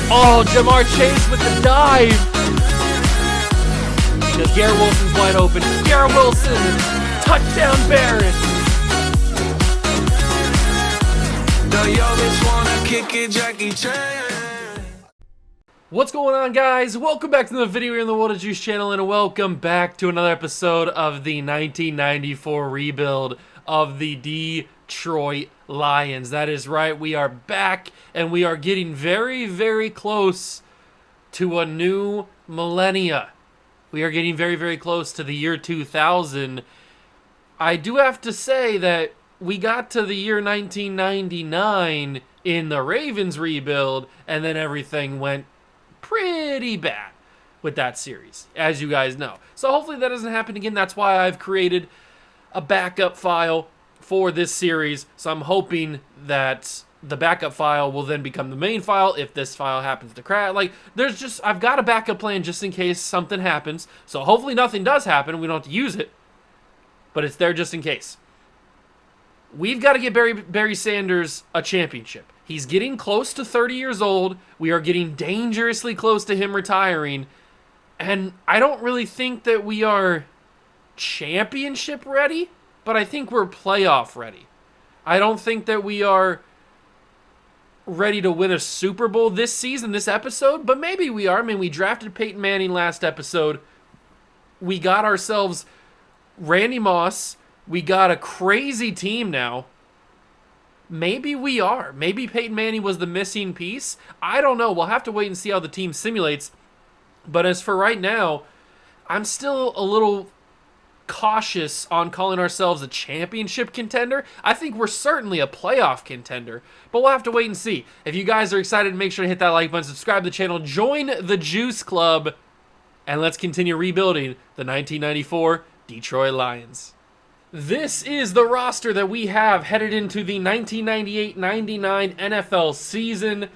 Oh, Jamar Chase with the dive. Because Garrett Wilson's wide open. Garrett Wilson, touchdown Barrett. What's going on, guys? Welcome back to the video here on the World of Juice channel, and welcome back to another episode of the 1994 rebuild of the Detroit Lions. That is right, we are back, and we are getting very, very close to a new millennia. We are getting very, very close to the year 2000. I do have to say that we got to the year 1999 in the Ravens rebuild, and then everything went pretty bad with that series, as you guys know. So hopefully that doesn't happen again. That's why I've created a backup file for this series. So I'm hoping that the backup file will then become the main file if this file happens to crash. I've got a backup plan just in case something happens. So hopefully nothing does happen. We don't have to use it, but it's there just in case. We've got to get Barry Sanders a championship. He's getting close to 30 years old. We are getting dangerously close to him retiring. And I don't really think that we are championship ready, but I think we're playoff ready. I don't think that we are ready to win a Super Bowl this season, this episode, but maybe we are. I mean, we drafted Peyton Manning last episode. We got ourselves Randy Moss. We got a crazy team now. Maybe we are. Maybe Peyton Manning was the missing piece. I don't know. We'll have to wait and see how the team simulates. But as for right now, I'm still a little cautious on calling ourselves a championship contender. I think we're certainly a playoff contender, but we'll have to wait and see. If you guys are excited, make sure to hit that like button, subscribe to the channel, join the Juice Club, and let's continue rebuilding the 1994 Detroit Lions. This is the roster that we have headed into the 1998-99 NFL season.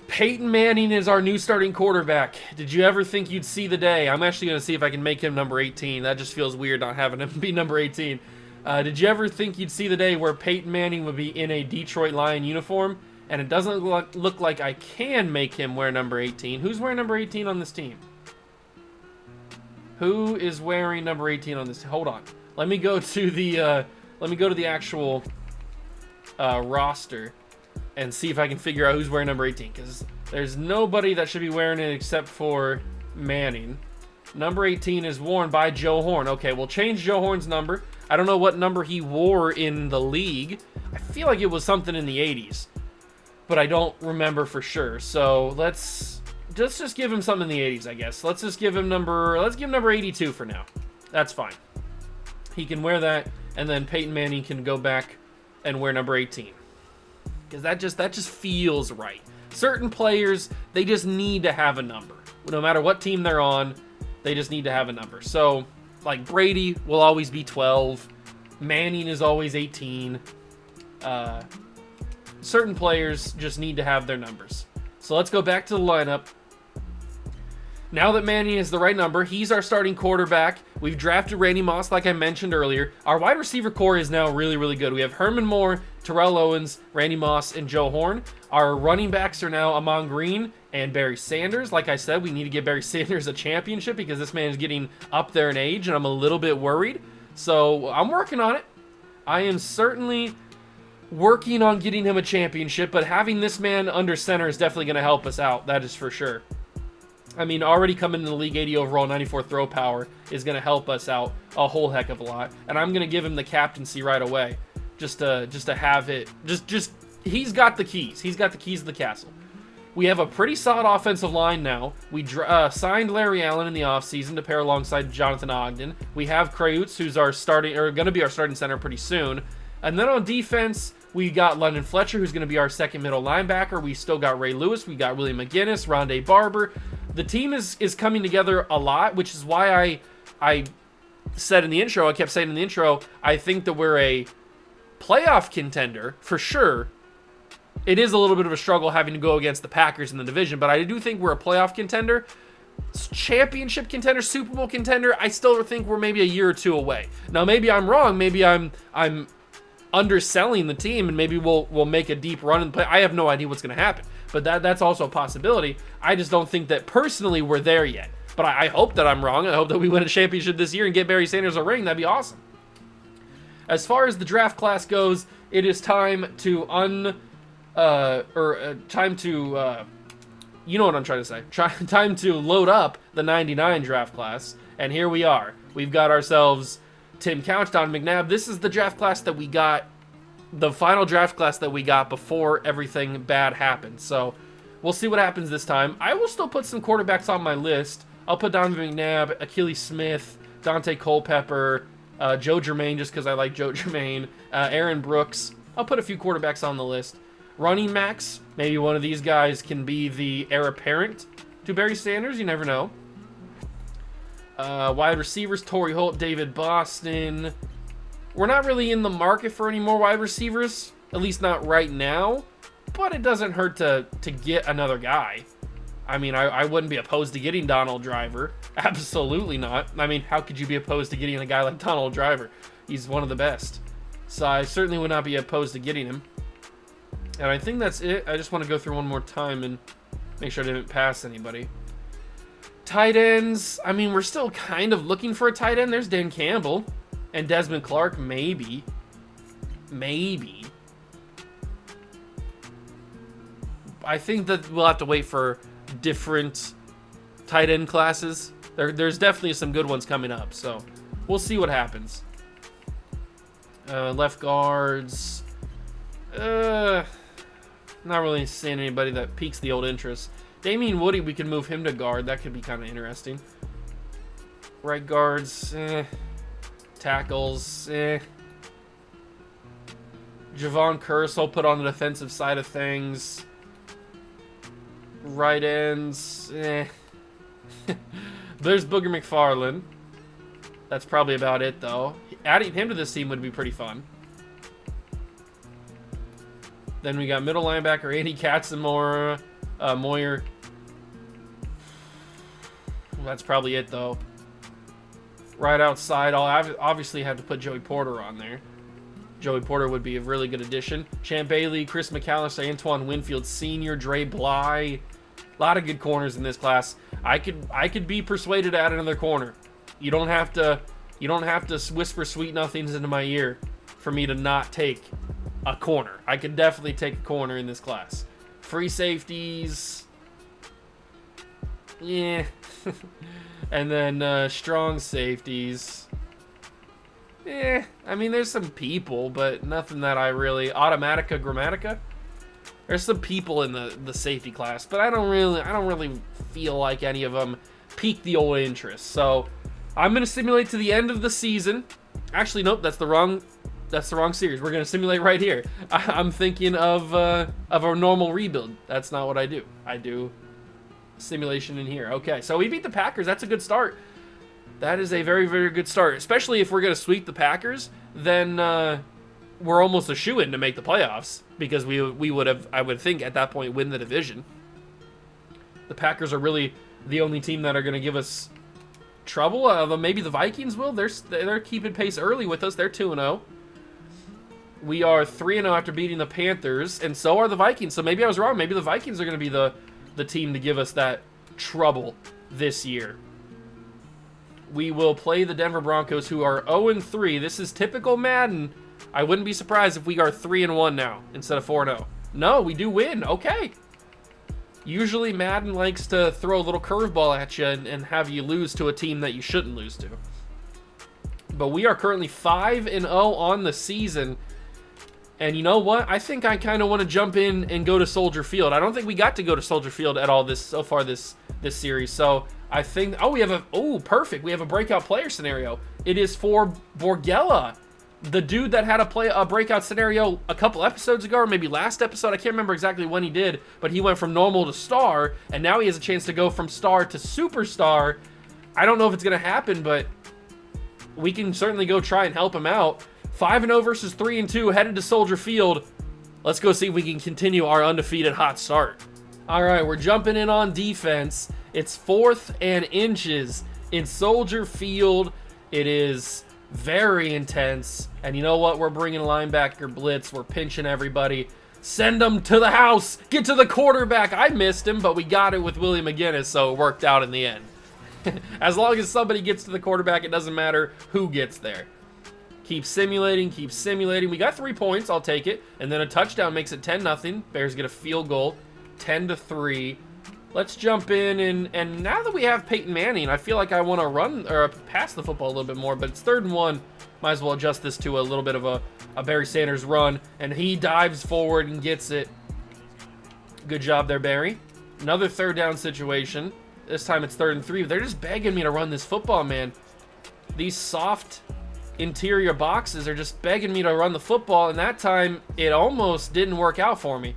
Peyton Manning is our new starting quarterback. Did you ever think you'd see the day? I'm actually going to see if I can make him number 18. That just feels weird not having him be number 18. Did you ever think you'd see the day where Peyton Manning would be in a Detroit Lion uniform? And it doesn't look like I can make him wear number 18. Who's wearing number 18 on this team? Who is wearing number 18 on this? Hold on. Let me go to the actual roster and see if I can figure out who's wearing number 18, because there's nobody that should be wearing it except for Manning. Number 18 is worn by Joe Horn. Okay, we'll change Joe Horn's number. I don't know what number he wore in the league. I feel like it was something in the 80s, but I don't remember for sure. So let's just give him something in the 80s, I guess. Let's give him number 82 for now. That's fine. He can wear that, and then Peyton Manning can go back and wear number 18. Because that just feels right. Certain players, they just need to have a number. No matter what team they're on, they just need to have a number. So, like Brady will always be 12. Manning is always 18. Certain players just need to have their numbers. So let's go back to the lineup. Now that Manning is the right number, he's our starting quarterback. We've drafted Randy Moss, like I mentioned earlier. Our wide receiver core is now really, really good. We have Herman Moore, Terrell Owens, Randy Moss, and Joe Horn. Our running backs are now Amon Green and Barry Sanders. Like I said, we need to get Barry Sanders a championship because this man is getting up there in age, and I'm a little bit worried. So I'm working on it. I am certainly working on getting him a championship, but having this man under center is definitely going to help us out. That is for sure. I mean, already coming in the league 80 overall, 94 throw power is going to help us out a whole heck of a lot. And I'm going to give him the captaincy right away, just to have it. He's got the keys. He's got the keys to the castle. We have a pretty solid offensive line now. We signed Larry Allen in the offseason to pair alongside Jonathan Ogden. We have Krayutz, who's going to be our starting center pretty soon. And then on defense, we got London Fletcher, who's going to be our second middle linebacker. We still got Ray Lewis. We got William McGinnis, Rondé Barber. The team is coming together a lot, which is why I said in the intro, I kept saying in the intro, I think that we're a playoff contender for sure. It is a little bit of a struggle having to go against the Packers in the division, but I do think we're a playoff contender. Championship contender, Super Bowl contender, I still think we're maybe a year or two away. Now, maybe I'm wrong. Maybe I'm underselling the team, and maybe we'll make a deep run and play. I have no idea what's going to happen, but that's also a possibility. I just don't think that personally we're there yet. But I hope that I'm wrong. I hope that we win a championship this year and get Barry Sanders a ring. That'd be awesome. As far as the draft class goes, it is time to you know what I'm trying to say. Time to load up the 99 draft class, and here we are. We've got ourselves Tim Couch, Don McNabb. This is the draft class that we got, the final draft class that we got before everything bad happened. So we'll see what happens this time. I will still put some quarterbacks on my list. I'll put Donovan McNabb, Achilles Smith, Dante Culpepper, Joe Germain, just because I like Joe Germain, Aaron Brooks. I'll put a few quarterbacks on the list. Running backs, maybe one of these guys can be the heir apparent to Barry Sanders. You never know. Wide receivers, Torrey Holt, David Boston. We're not really in the market for any more wide receivers, at least not right now, but it doesn't hurt to get another guy. I mean, I wouldn't be opposed to getting Donald Driver. Absolutely not. I mean, how could you be opposed to getting a guy like Donald Driver? He's one of the best. So I certainly would not be opposed to getting him. And I think that's it. I just want to go through one more time and make sure I didn't pass anybody. Tight ends. I mean, we're still kind of looking for a tight end. There's Dan Campbell and Desmond Clark, maybe. Maybe. I think that we'll have to wait for different tight end classes. There's definitely some good ones coming up, so we'll see what happens. Left guards. Not really seeing anybody that piques the old interest. Damian Woody, we could move him to guard. That could be kind of interesting. Right guards, tackles, Javon Curse, I'll put on the defensive side of things. Right ends, There's Booger McFarland. That's probably about it, though. Adding him to this team would be pretty fun. Then we got middle linebacker Andy Katzenmoyer. Moyer. That's probably it, though. Right outside, I'll obviously have to put Joey Porter on there. Joey Porter would be a really good addition. Champ Bailey, Chris McAllister, Antoine Winfield Sr., Dre Bly. A lot of good corners in this class. I could be persuaded to add another corner. You don't have to whisper sweet nothings into my ear for me to not take a corner. I could definitely take a corner in this class. Free safeties. Yeah. And then strong safeties. I mean, there's some people, but nothing that I really... Automatica, Grammatica? There's some people in the safety class, but I don't really feel like any of them pique the old interest. So I'm going to simulate to the end of the season. Actually, nope, that's the wrong series. We're going to simulate right here. I'm thinking of a normal rebuild. That's not what I do. I do simulation in here. Okay, so we beat the Packers. That's a good start. That is a very, very good start, especially if we're going to sweep the Packers. Then we're almost a shoo-in to make the playoffs because we would have, I would think, at that point, win the division. The Packers are really the only team that are going to give us trouble. Maybe the Vikings will. They're keeping pace early with us. They're 2-0. We are 3-0 after beating the Panthers, and so are the Vikings. So maybe I was wrong. Maybe the Vikings are going to be the team to give us that trouble this year. We will play the Denver Broncos, who are 0-3. This is typical Madden. I wouldn't be surprised if we are 3-1 now instead of 4-0. No, we do win. Okay. Usually Madden likes to throw a little curveball at you and have you lose to a team that you shouldn't lose to. But we are currently 5-0 on the season. And you know what? I think I kind of want to jump in and go to Soldier Field. I don't think we got to go to Soldier Field at all so far this series. So I think, perfect. We have a breakout player scenario. It is for Borgella, the dude that had a breakout scenario a couple episodes ago, or maybe last episode. I can't remember exactly when he did, but he went from normal to star, and now he has a chance to go from star to superstar. I don't know if it's going to happen, but we can certainly go try and help him out. 5-0 versus 3-2, headed to Soldier Field. Let's go see if we can continue our undefeated hot start. All right, we're jumping in on defense. It's 4th and inches in Soldier Field. It is Very intense. And you know what? We're bringing linebacker blitz. We're pinching everybody. Send them to the house. Get to the quarterback. I missed him, but we got it with Willie McGinnis, so it worked out in the end. As long as somebody gets to the quarterback, it doesn't matter who gets there. Keep simulating, keep simulating. We got 3 points. I'll take it. And then a touchdown makes it 10-0. Bears get a field goal. 10-3. Let's jump in, and now that we have Peyton Manning, I feel like I want to run or pass the football a little bit more, but it's 3rd and 1. Might as well adjust this to a little bit of a Barry Sanders run, and he dives forward and gets it. Good job there, Barry. Another 3rd down situation. This time it's 3rd and 3. They're just begging me to run this football, man. These soft interior boxes are just begging me to run the football, and that time it almost didn't work out for me.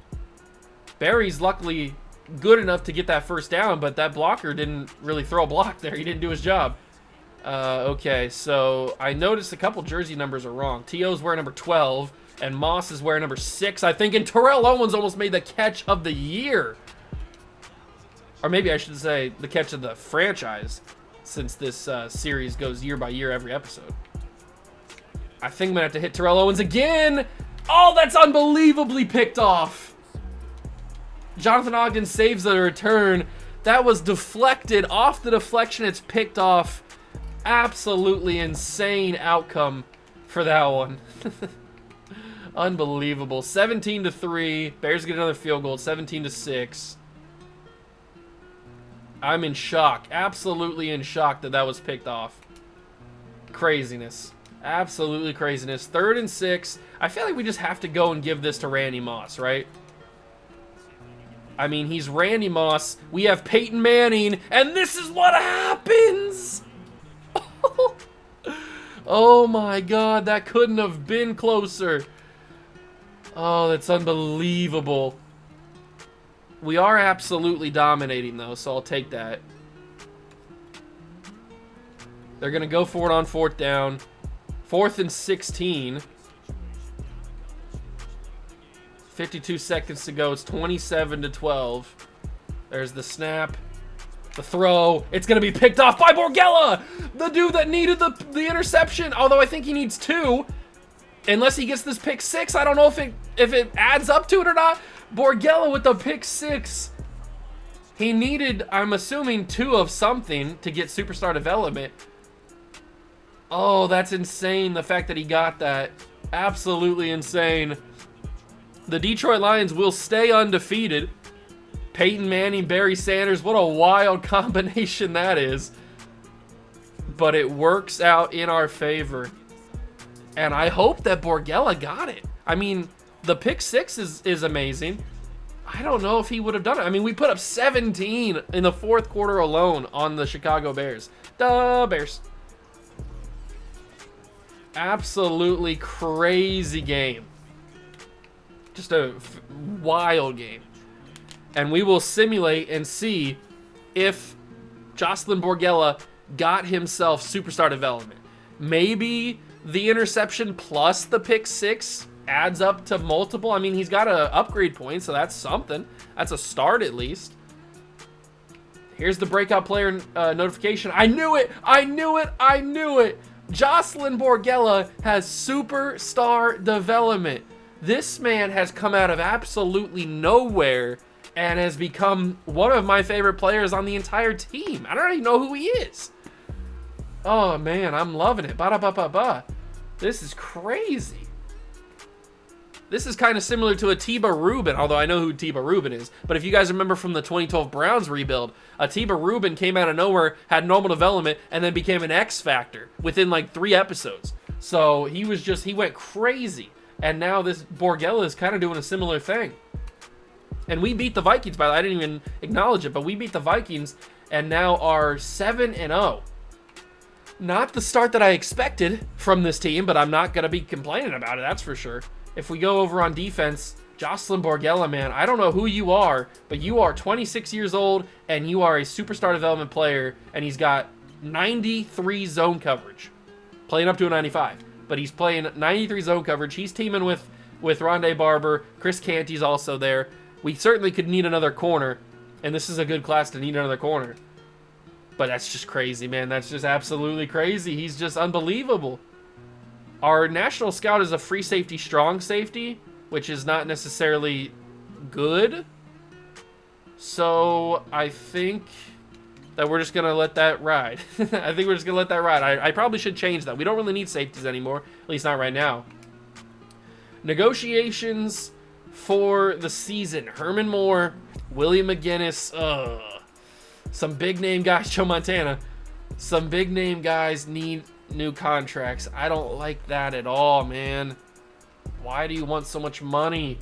Barry's luckily good enough to get that 1st down, but that blocker didn't really throw a block there. He didn't do his job. Okay, so I noticed a couple jersey numbers are wrong. T.O.'s wearing number 12, and Moss is wearing number 6, I think, and Terrell Owens almost made the catch of the year. Or maybe I should say the catch of the franchise, since this series goes year by year every episode. I think I'm going to have to hit Terrell Owens again. Oh, that's unbelievably picked off. Jonathan Ogden saves the return. That was deflected. Off the deflection, it's picked off. Absolutely insane outcome for that one. Unbelievable. 17-3. Bears get another field goal. 17-6. I'm in shock. Absolutely in shock that that was picked off. Craziness. Absolutely craziness. 3rd and 6. I feel like we just have to go and give this to Randy Moss, right? I mean, he's Randy Moss. We have Peyton Manning, and this is what happens. Oh my God, that couldn't have been closer. Oh, that's unbelievable. We are absolutely dominating, though, so I'll take that. They're going to go for it on 4th down. 4th and 16. 52 seconds to go. It's 27-12. There's the snap. The throw. It's going to be picked off by Borgella. The dude that needed the interception. Although I think he needs 2. Unless he gets this pick 6. I don't know if it adds up to it or not. Borgella with the pick 6. He needed, I'm assuming, 2 of something to get superstar development. Oh, that's insane. The fact that he got that. Absolutely insane. The Detroit Lions will stay undefeated. Peyton Manning, Barry Sanders, what a wild combination that is. But it works out in our favor. And I hope that Borgella got it. I mean, the pick 6 is amazing. I don't know if he would have done it. I mean, we put up 17 in the 4th quarter alone on the Chicago Bears. The Bears. Absolutely crazy game. Just a wild game. And we will simulate and see if Jocelyn Borgella got himself superstar development. Maybe the interception plus the pick 6 adds up to multiple. I mean, he's got an upgrade point, so that's something. That's a start at least. Here's the breakout player notification. I knew it! I knew it! I knew it! Jocelyn Borgella has superstar development. This man has come out of absolutely nowhere and has become one of my favorite players on the entire team. I don't even know who he is. Oh man, I'm loving it. Ba-da-ba-ba-ba. This is crazy. This is kind of similar to Atiba Rubin, although I know who Atiba Rubin is. But if you guys remember from the 2012 Browns rebuild, Atiba Rubin came out of nowhere, had normal development, and then became an X Factor within like 3 episodes. So he went crazy. And now this Borgella is kind of doing a similar thing. And we beat the Vikings, by the way. I didn't even acknowledge it, but we beat the Vikings and now are 7-0. Not the start that I expected from this team, but I'm not going to be complaining about it, that's for sure. If we go over on defense, Jocelyn Borgella, man, I don't know who you are, but you are 26 years old and you are a superstar development player, and he's got 93 zone coverage. Playing up to a 95, but he's playing 93 zone coverage. He's teaming with Rondé Barber. Chris Canty's also there. We certainly could need another corner, and this is a good class to need another corner. But that's just crazy, man. That's just absolutely crazy. He's just unbelievable. Our national scout is a free safety, strong safety, which is not necessarily good. So I think that we're just going to let that ride. I think we're just going to let that ride. I probably should change that. We don't really need safeties anymore, at least not right now. Negotiations for the season. Herman Moore, William McGinnis, some big name guys, Joe Montana. Some big name guys need new contracts. I don't like that at all, man. Why do you want so much money?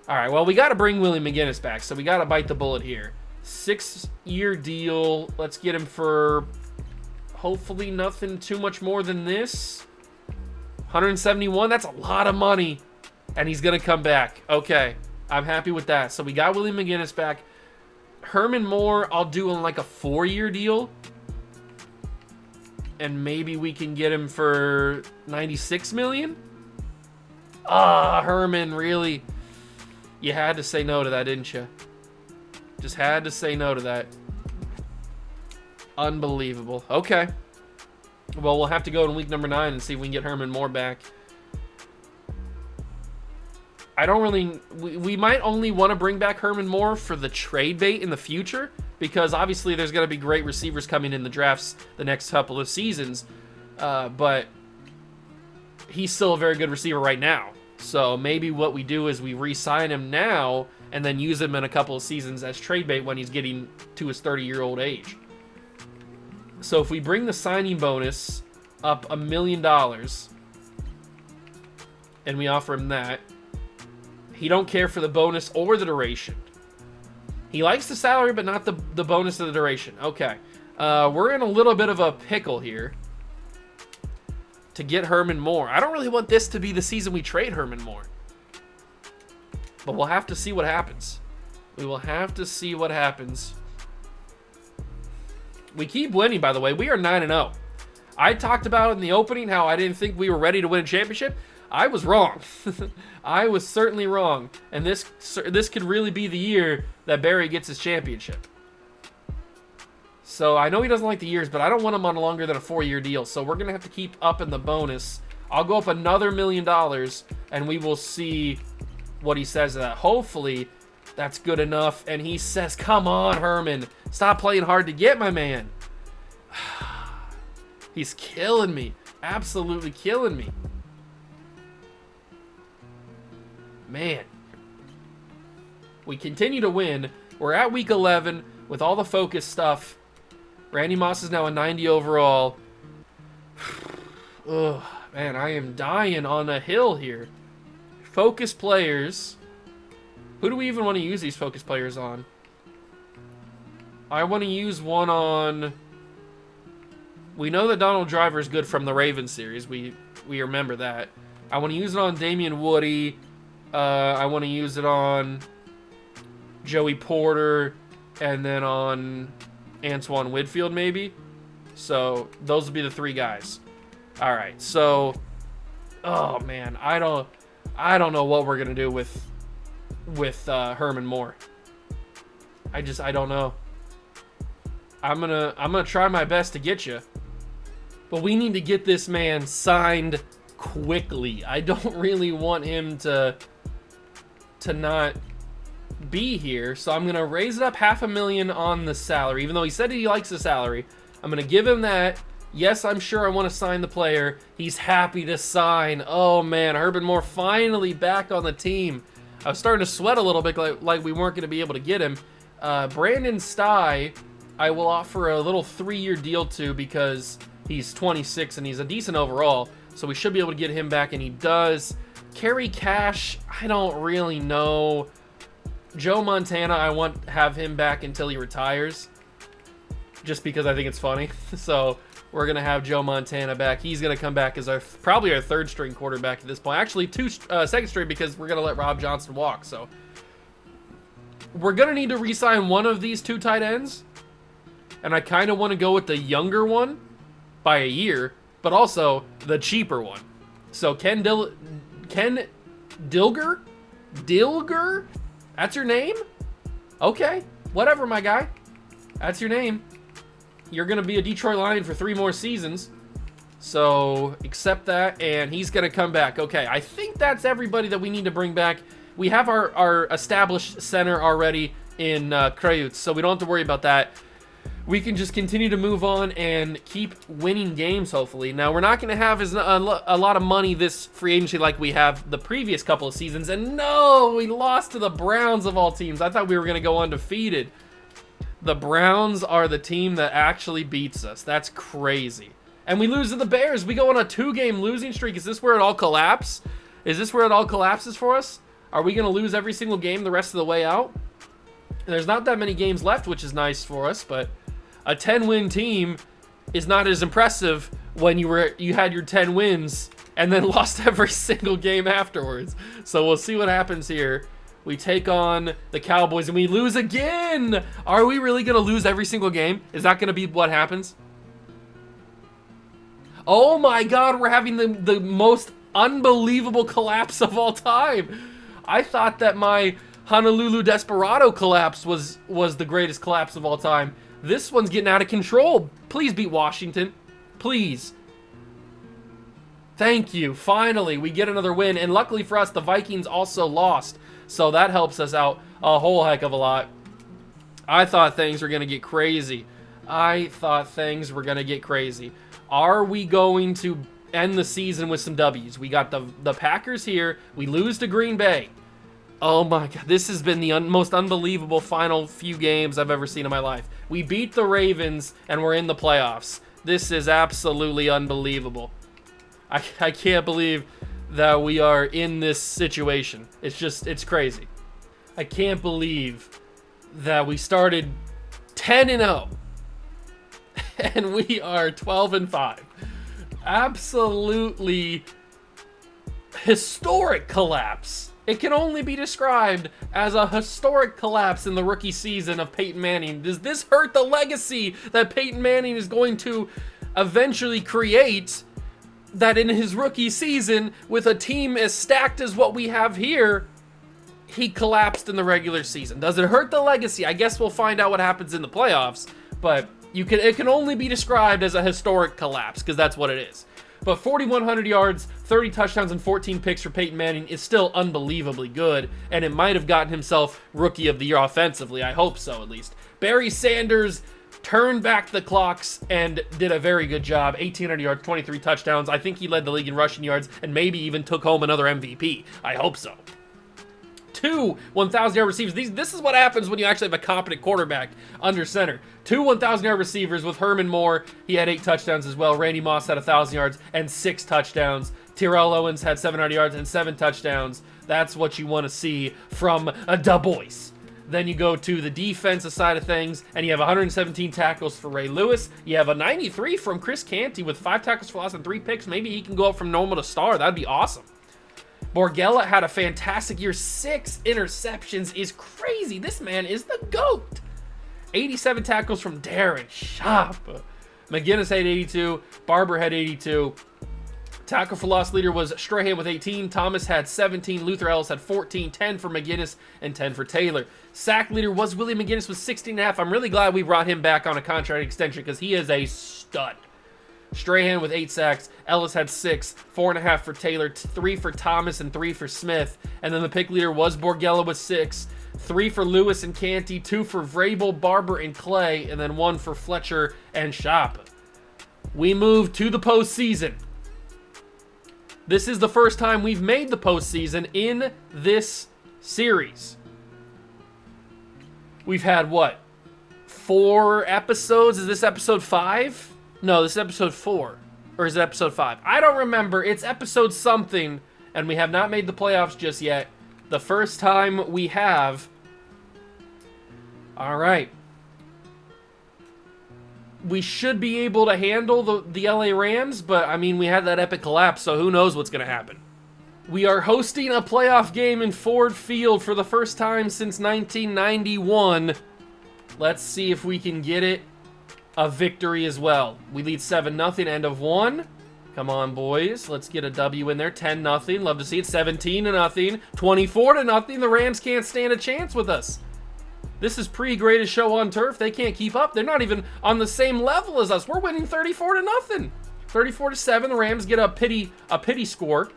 All right, well, we got to bring William McGinnis back, so we got to bite the bullet here. 6-year deal. Let's get him for hopefully nothing too much more than this. 171, that's a lot of money. And he's going to come back. Okay, I'm happy with that. So we got William McGinnis back. Herman Moore, I'll do on like a 4-year deal. And maybe we can get him for 96 million. Herman, really? You had to say no to that, didn't you? Just had to say no to that. Unbelievable. Okay. Well, we'll have to go in week number 9 and see if we can get Herman Moore back. I don't really... We might only want to bring back Herman Moore for the trade bait in the future, because obviously there's going to be great receivers coming in the drafts the next couple of seasons. But he's still a very good receiver right now. So maybe what we do is we re-sign him now and then use him in a couple of seasons as trade bait when he's getting to his 30-year-old age. So if we bring the signing bonus up $1 million and we offer him that, he don't care for the bonus or the duration. He likes the salary, but not the bonus or the duration. Okay. We're in a little bit of a pickle here to get Herman Moore. I don't really want this to be the season we trade Herman Moore. But we'll have to see what happens. We will have to see what happens. We keep winning, by the way. We are 9-0. I talked about in the opening how I didn't think we were ready to win a championship. I was wrong. I was certainly wrong. And this could really be the year that Barry gets his championship. So I know he doesn't like the years, but I don't want him on longer than a 4-year deal. So we're going to have to keep upping the bonus. I'll go up another $1 million, and we will see what he says to that. Hopefully, that's good enough. And he says, come on, Herman. Stop playing hard to get, my man. He's killing me. Absolutely killing me. Man. We continue to win. We're at week 11 with all the focus stuff. Randy Moss is now a 90 overall. Ugh, man, I am dying on a hill here. Focus players. Who do we even want to use these focus players on? I want to use one on... We know that Donald Driver is good from the Ravens series. We remember that. I want to use it on Damian Woody. I want to use it on Joey Porter. And then on Antoine Whitfield, maybe. So, those would be the 3 guys. Alright, so... Oh, man. I don't know what we're going to do with Herman Moore. I don't know. I'm gonna try my best to get you. But we need to get this man signed quickly. I don't really want him to not be here. So I'm gonna raise it up $500,000 on the salary. Even though he said he likes the salary, I'm gonna give him that. Yes, I'm sure I want to sign the player. He's happy to sign. Oh man, Herman Moore finally back on the team. I was starting to sweat a little bit like we weren't going to be able to get him. Brandon Sty, I will offer a little 3-year deal to because he's 26 and he's a decent overall. So we should be able to get him back, and he does. Kerry Cash, I don't really know. Joe Montana, I want to have him back until he retires. Just because I think it's funny. So we're going to have Joe Montana back. He's going to come back as probably our 3rd string quarterback at this point. Actually, 2nd string, because we're going to let Rob Johnson walk. So we're going to need to re-sign one of these 2 tight ends. And I kind of want to go with the younger one by a year, but also the cheaper one. So Ken Dilger? Dilger? That's your name? Okay. Whatever, my guy. That's your name. You're going to be a Detroit Lion for 3 more seasons. So accept that, and he's going to come back. Okay, I think that's everybody that we need to bring back. We have our established center already in Krajewicz, so we don't have to worry about that. We can just continue to move on and keep winning games, hopefully. Now, we're not going to have a lot of money this free agency like we have the previous couple of seasons. And no, we lost to the Browns of all teams. I thought we were going to go undefeated. The Browns are the team that actually beats us. That's crazy. And we lose to the Bears. We go on a 2-game losing streak. Is this where it all collapses? Is this where it all collapses for us? Are we going to lose every single game the rest of the way out? And there's not that many games left, which is nice for us, but a 10-win team is not as impressive when you had your 10 wins and then lost every single game afterwards. So we'll see what happens here. We take on the Cowboys and we lose again. Are we really going to lose every single game? Is that going to be what happens? Oh my God, we're having the most unbelievable collapse of all time. I thought that my Honolulu Desperado collapse was the greatest collapse of all time. This one's getting out of control. Please beat Washington. Please. Thank you. Finally, we get another win. And luckily for us, the Vikings also lost. So that helps us out a whole heck of a lot. I thought things were going to get crazy. Are we going to end the season with some W's? We got the Packers here. We lose to Green Bay. Oh my God, this has been the most unbelievable final few games I've ever seen in my life. We beat the Ravens and we're in the playoffs. This is absolutely unbelievable. I can't believe that we are in this situation. It's crazy. I can't believe that we started 10-0 and we are 12-5. Absolutely historic collapse. It can only be described as a historic collapse in the rookie season of Peyton Manning. Does this hurt the legacy that Peyton Manning is going to eventually create, that in his rookie season, with a team as stacked as what we have here, he collapsed in the regular season? Does it hurt the legacy? I guess we'll find out what happens in the playoffs, but it can only be described as a historic collapse, because that's what it is. But 4,100 yards, 30 touchdowns, and 14 picks for Peyton Manning is still unbelievably good, and it might have gotten himself Rookie of the Year offensively. I hope so, at least. Barry Sanders turned back the clocks and did a very good job. 1,800 yards, 23 touchdowns. I think he led the league in rushing yards and maybe even took home another MVP. I hope so. 2 1,000-yard receivers. This is what happens when you actually have a competent quarterback under center. 2 1,000-yard receivers with Herman Moore. He had 8 touchdowns as well. Randy Moss had 1,000 yards and 6 touchdowns. Terrell Owens had 700 yards and 7 touchdowns. That's what you want to see from a Du Bois. Then you go to the defensive side of things, and you have 117 tackles for Ray Lewis. You have a 93 from Chris Canty with 5 tackles for loss and 3 picks. Maybe he can go up from normal to star. That'd be awesome. Borgella had a fantastic year. 6 interceptions is crazy. This man is the GOAT. 87 tackles from Darren Sharp. McGinnis had 82. Barber had 82. Tackle for loss leader was Strahan with 18. Thomas had 17. Luther Ellis had 14. 10 for McGinnis and 10 for Taylor. Sack leader was Willie McGinnis with 16.5. I'm really glad we brought him back on a contract extension because he is a stud. Strahan with 8 sacks. Ellis had 6. 4.5 for Taylor. 3 for Thomas and 3 for Smith. And then the pick leader was Borgella with 6. 3 for Lewis and Canty. 2 for Vrabel, Barber, and Clay. And then 1 for Fletcher and Schaap. We move to the postseason. This is the first time we've made the postseason in this series. We've had, what, 4 episodes? Is this episode 5? No, this is episode 4. Or is it episode 5? I don't remember. It's episode something, and we have not made the playoffs just yet. The first time we have. All right. We should be able to handle the LA Rams, but, I mean, we had that epic collapse, so who knows what's going to happen. We are hosting a playoff game in Ford Field for the first time since 1991. Let's see if we can get it a victory as well. We lead 7-0, end of 1. Come on, boys. Let's get a W in there. 10-0. Love to see it. 17-0. 24-0. The Rams can't stand a chance with us. This is pre-greatest show on turf. They can't keep up. They're not even on the same level as us. We're winning 34-0. 34-7. The Rams get a pity score.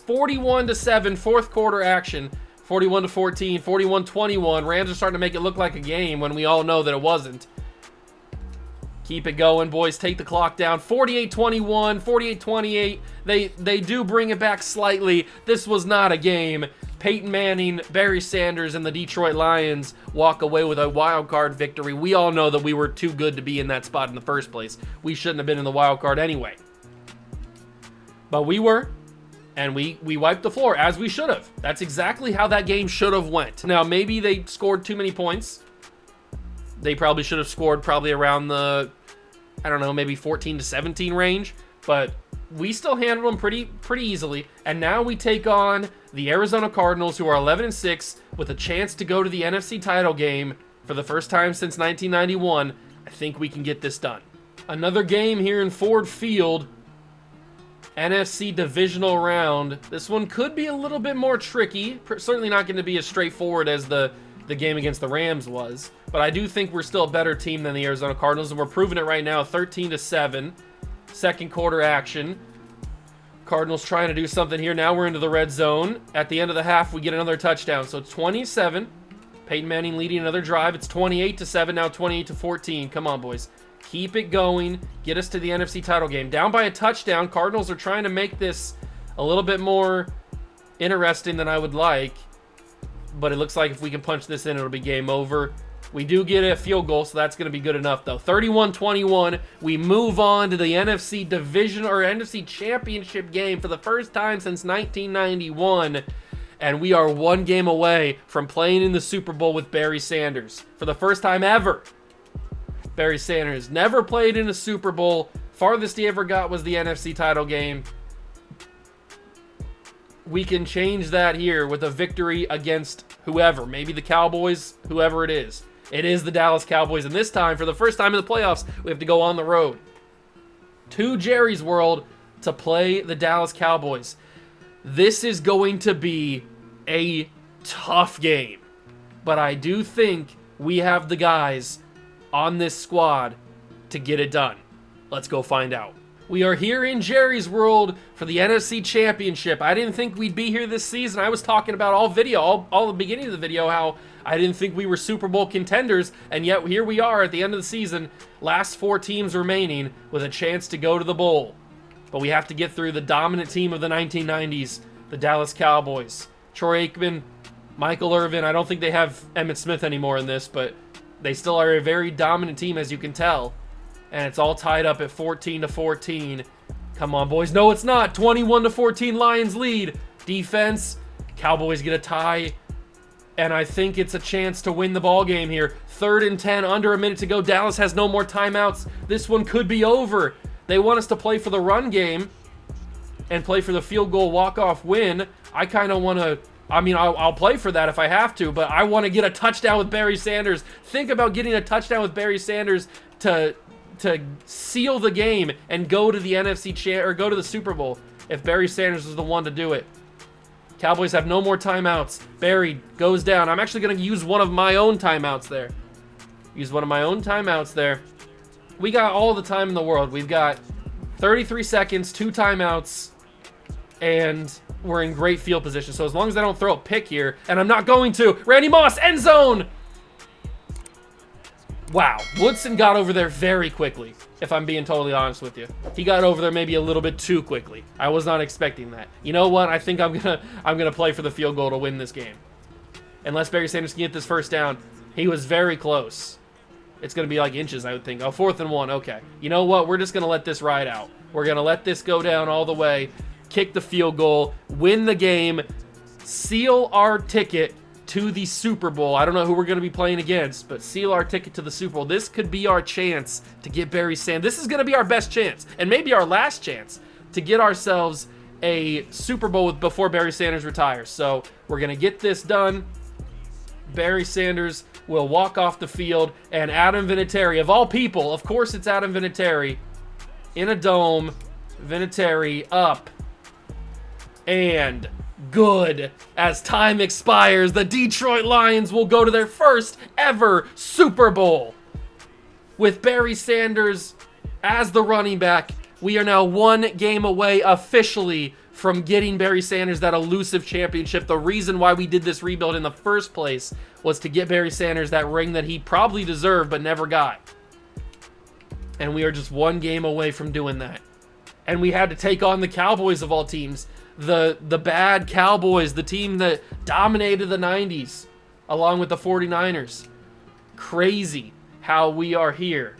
41-7, fourth quarter action. 41-14, 41-21. Rams are starting to make it look like a game when we all know that it wasn't. Keep it going, boys. Take the clock down. 48-21, 48-28. They do bring it back slightly. This was not a game. Peyton Manning, Barry Sanders, and the Detroit Lions walk away with a wild card victory. We all know that we were too good to be in that spot in the first place. We shouldn't have been in the wild card anyway. But we were, and we wiped the floor, as we should have. That's exactly how that game should have went. Now, maybe they scored too many points. They probably should have scored around the, I don't know, maybe 14-17 range. But we still handled them pretty easily. And now we take on the Arizona Cardinals, who are 11-6, with a chance to go to the NFC title game for the first time since 1991. I think we can get this done. Another game here in Ford Field. NFC divisional round. This one could be a little bit more tricky. Certainly not going to be as straightforward as the game against the Rams was. But I do think we're still a better team than the Arizona Cardinals, and we're proving it right now. 13-7. Second quarter action. Cardinals trying to do something here. Now we're into the red zone. At the end of the half, we get another touchdown. So it's 27. Peyton Manning leading another drive. It's 28-7, now 28-14. Come on, boys. Keep it going. Get us to the NFC title game. Down by a touchdown. Cardinals are trying to make this a little bit more interesting than I would like. But it looks like if we can punch this in, it'll be game over. We do get a field goal, so that's going to be good enough, though. 31-21. We move on to the NFC division or NFC championship game for the first time since 1991. And we are one game away from playing in the Super Bowl with Barry Sanders. For the first time ever. Barry Sanders never played in a Super Bowl. Farthest he ever got was the NFC title game. We can change that here with a victory against whoever. Maybe the Cowboys, whoever it is. It is the Dallas Cowboys, and this time, for the first time in the playoffs, we have to go on the road to Jerry's World to play the Dallas Cowboys. This is going to be a tough game, but I do think we have the guys on this squad to get it done. Let's go find out. We are here in Jerry's World for the NFC Championship. I didn't think we'd be here this season. I was talking about all the beginning of the video, how I didn't think we were Super Bowl contenders, and yet here we are at the end of the season, last 4 teams remaining with a chance to go to the bowl. But we have to get through the dominant team of the 1990s, the Dallas Cowboys. Troy Aikman, Michael Irvin. I don't think they have Emmitt Smith anymore in this, but they still are a very dominant team, as you can tell. And it's all tied up at 14-14. Come on, boys. No, it's not. 21-14, Lions lead. Defense, Cowboys get a tie. And I think it's a chance to win the ball game here. 3rd and 10, under a minute to go. Dallas has no more timeouts. This one could be over. They want us to play for the run game and play for the field goal walk-off win. I kind of want to... I mean, I'll play for that if I have to, but I want to get a touchdown with Barry Sanders. Think about getting a touchdown with Barry Sanders to seal the game and go to the or go to the Super Bowl if Barry Sanders was the one to do it. Cowboys have no more timeouts. Barry goes down. I'm actually going to use one of my own timeouts there. We got all the time in the world. We've got 33 seconds, 2 timeouts, and we're in great field position. So as long as I don't throw a pick here, and I'm not going to. Randy Moss, end zone! Wow, Woodson got over there very quickly, if I'm being totally honest with you. He got over there maybe a little bit too quickly. I was not expecting that. You know what? I think I'm gonna play for the field goal to win this game. Unless Barry Sanders can get this first down. He was very close. It's gonna be like inches, I would think. Oh, 4th and 1, okay. You know what? We're just gonna let this ride out. We're gonna let this go down all the way, kick the field goal, win the game, seal our ticket to the Super Bowl. I don't know who we're going to be playing against, but seal our ticket to the Super Bowl. This could be our chance to get Barry Sanders. This is going to be our best chance, and maybe our last chance to get ourselves a Super Bowl before Barry Sanders retires. So we're going to get this done. Barry Sanders will walk off the field, and Adam Vinatieri, of all people, of course it's Adam Vinatieri, in a dome. Vinatieri up, and good. As time expires, the Detroit Lions will go to their first ever Super Bowl with Barry Sanders as the running back. We are now 1 game away officially from getting Barry Sanders that elusive championship. The reason why we did this rebuild in the first place was to get Barry Sanders that ring that he probably deserved but never got. And we are just 1 game away from doing that. And we had to take on the Cowboys of all teams. The bad Cowboys, the team that dominated the 90s, along with the 49ers. Crazy how we are here.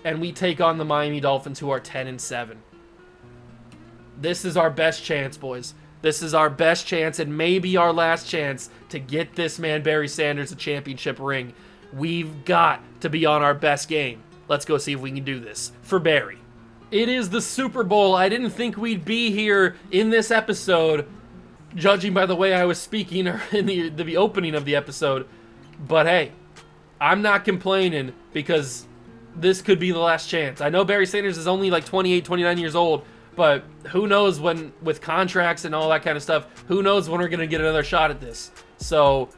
And we take on the Miami Dolphins, who are 10-7. This is our best chance, boys. This is our best chance and maybe our last chance to get this man, Barry Sanders, a championship ring. We've got to be on our best game. Let's go see if we can do this for Barry. It is the Super Bowl. I didn't think we'd be here in this episode, judging by the way I was speaking in the opening of the episode. But hey, I'm not complaining because this could be the last chance. I know Barry Sanders is only like 28, 29 years old, but who knows when, with contracts and all that kind of stuff, who knows when we're going to get another shot at this. So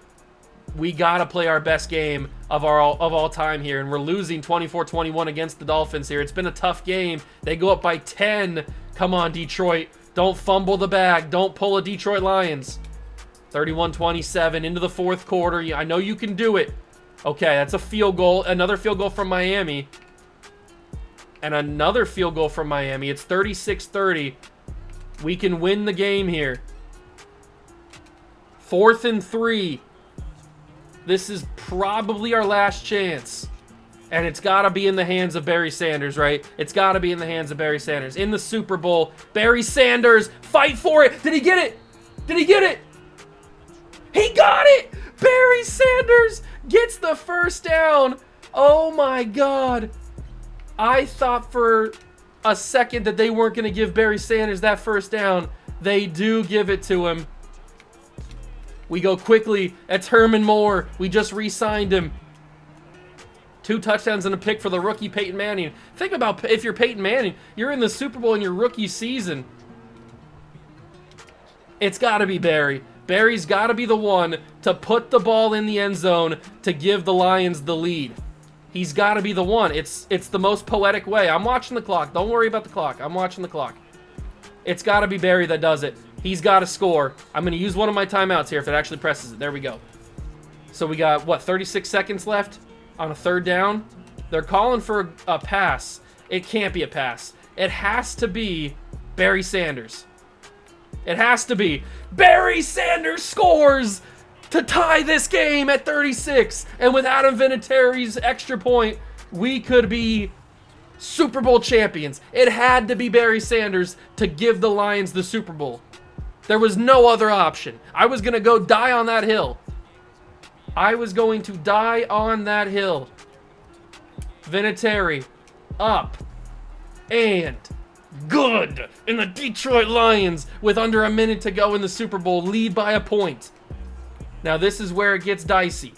we got to play our best game of all time here, and we're losing 24-21 against the Dolphins here. It's been a tough game. They go up by 10. Come on, Detroit. Don't fumble the bag. Don't pull a Detroit Lions. 31-27 into the fourth quarter. I know you can do it. Okay, that's a field goal. Another field goal from Miami. And another field goal from Miami. It's 36-30. We can win the game here. 4th and 3. This is probably our last chance. And it's got to be in the hands of Barry Sanders, right? It's got to be in the hands of Barry Sanders. In the Super Bowl, Barry Sanders, fight for it. Did he get it? Did he get it? He got it! Barry Sanders gets the first down. Oh my God. I thought for a second that they weren't going to give Barry Sanders that first down. They do give it to him. We go quickly at Herman Moore. We just re-signed him. 2 touchdowns and a pick for the rookie Peyton Manning. Think about if you're Peyton Manning, you're in the Super Bowl in your rookie season. It's got to be Barry. Barry's got to be the one to put the ball in the end zone to give the Lions the lead. He's got to be the one. It's the most poetic way. I'm watching the clock. Don't worry about the clock. I'm watching the clock. It's got to be Barry that does it. He's got to score. I'm going to use one of my timeouts here if it actually presses it. There we go. So we got, what, 36 seconds left on a 3rd down? They're calling for a pass. It can't be a pass. It has to be Barry Sanders. It has to be. Barry Sanders scores to tie this game at 36. And with Adam Vinatieri's extra point, we could be Super Bowl champions. It had to be Barry Sanders to give the Lions the Super Bowl. There was no other option. I was going to go die on that hill. I was going to die on that hill. Vinatieri up and good. And the Detroit Lions, with under a minute to go in the Super Bowl, lead by a point. Now this is where it gets dicey.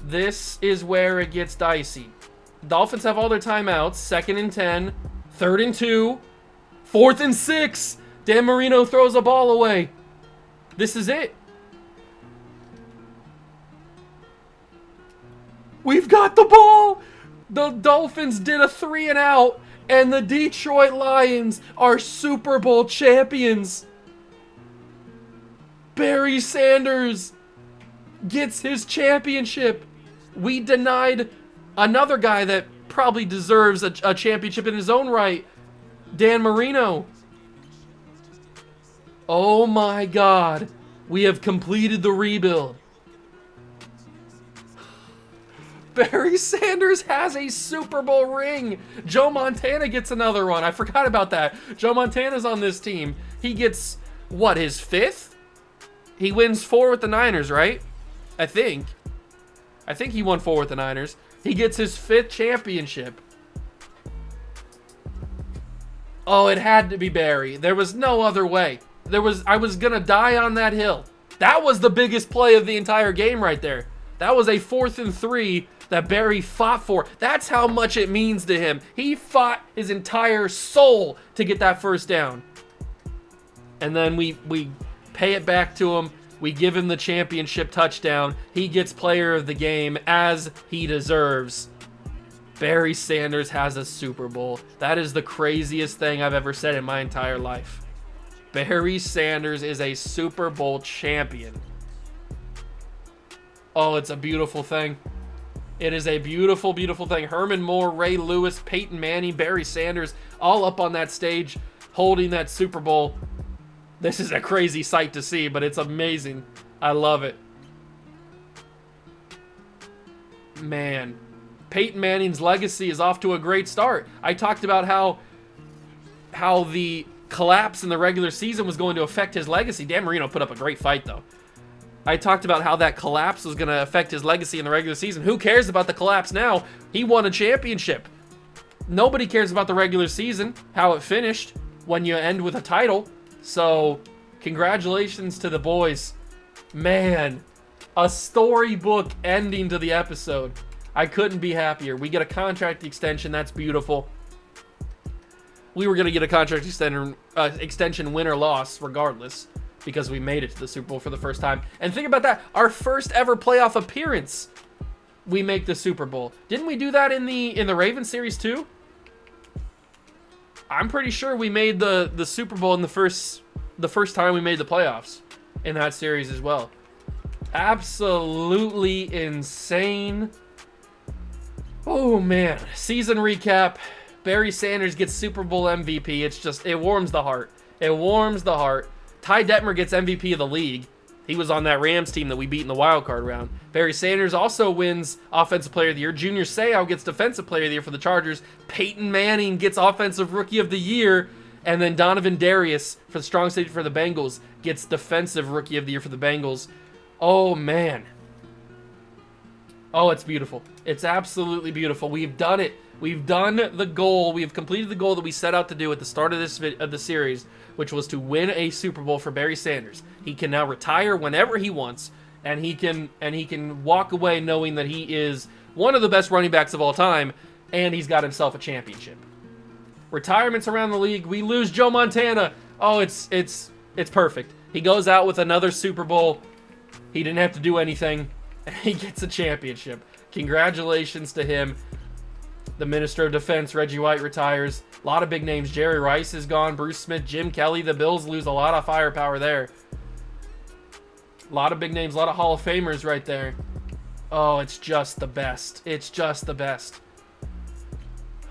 This is where it gets dicey. Dolphins have all their timeouts. 2nd and 10. 3rd and 2. 4th and 6. Dan Marino throws a ball away. This is it. We've got the ball. The Dolphins did a 3 and out, and the Detroit Lions are Super Bowl champions. Barry Sanders gets his championship. We denied another guy that probably deserves a championship in his own right, Dan Marino. Oh my God. We have completed the rebuild. Barry Sanders has a Super Bowl ring. Joe Montana gets another one. I forgot about that. Joe Montana's on this team. He gets, what, his 5th? He wins 4 with the Niners, right? I think he won 4 with the Niners. He gets his 5th championship. Oh, it had to be Barry. There was no other way. I was gonna die on that hill. That was the biggest play of the entire game right there. That was a 4th and 3 that Barry fought for. That's how much it means to him. He fought his entire soul to get that first down. And then we pay it back to him. We give him the championship touchdown. He gets player of the game as he deserves. Barry Sanders has a Super Bowl. That is the craziest thing I've ever said in my entire life. Barry Sanders is a Super Bowl champion. Oh, it's a beautiful thing. It is a beautiful, beautiful thing. Herman Moore, Ray Lewis, Peyton Manning, Barry Sanders, all up on that stage holding that Super Bowl. This is a crazy sight to see, but it's amazing. I love it. Man, Peyton Manning's legacy is off to a great start. I talked about how the collapse in the regular season was going to affect his legacy. Dan Marino put up a great fight, though. I talked about how that collapse was going to affect his legacy in the regular season. Who cares about the collapse now? He won a championship. Nobody cares about the regular season, how it finished when you end with a title. So, congratulations to the boys. Man, a storybook ending to the episode. I couldn't be happier. We get a contract extension. That's beautiful. We were going to get a contract extension win or loss regardless, because we made it to the Super Bowl for the first time. And think about that. Our first ever playoff appearance, we make the Super Bowl. Didn't we do that in the Ravens series too? I'm pretty sure we made the Super Bowl in the first time we made the playoffs in that series as well. Absolutely insane. Oh man, season recap. Barry Sanders gets Super Bowl MVP. It warms the heart. It warms the heart. Ty Detmer gets MVP of the league. He was on that Rams team that we beat in the wild card round. Barry Sanders also wins Offensive Player of the Year. Junior Seau gets Defensive Player of the Year for the Chargers. Peyton Manning gets Offensive Rookie of the Year. And then Donovan Darius, for the strong safety for the Bengals, gets Defensive Rookie of the Year for the Bengals. Oh, man. Oh, it's beautiful. It's absolutely beautiful. We've done it. We've done the goal. We have completed the goal that we set out to do at the start of the series, which was to win a Super Bowl for Barry Sanders. He can now retire whenever he wants, and he can walk away knowing that he is one of the best running backs of all time, and he's got himself a championship. Retirements around the league. We lose Joe Montana. Oh, it's perfect. He goes out with another Super Bowl. He didn't have to do anything, and he gets a championship. Congratulations to him. The Minister of Defense, Reggie White, retires. A lot of big names. Jerry Rice is gone. Bruce Smith, Jim Kelly. The Bills lose a lot of firepower there. A lot of big names. A lot of Hall of Famers right there. Oh, it's just the best. It's just the best.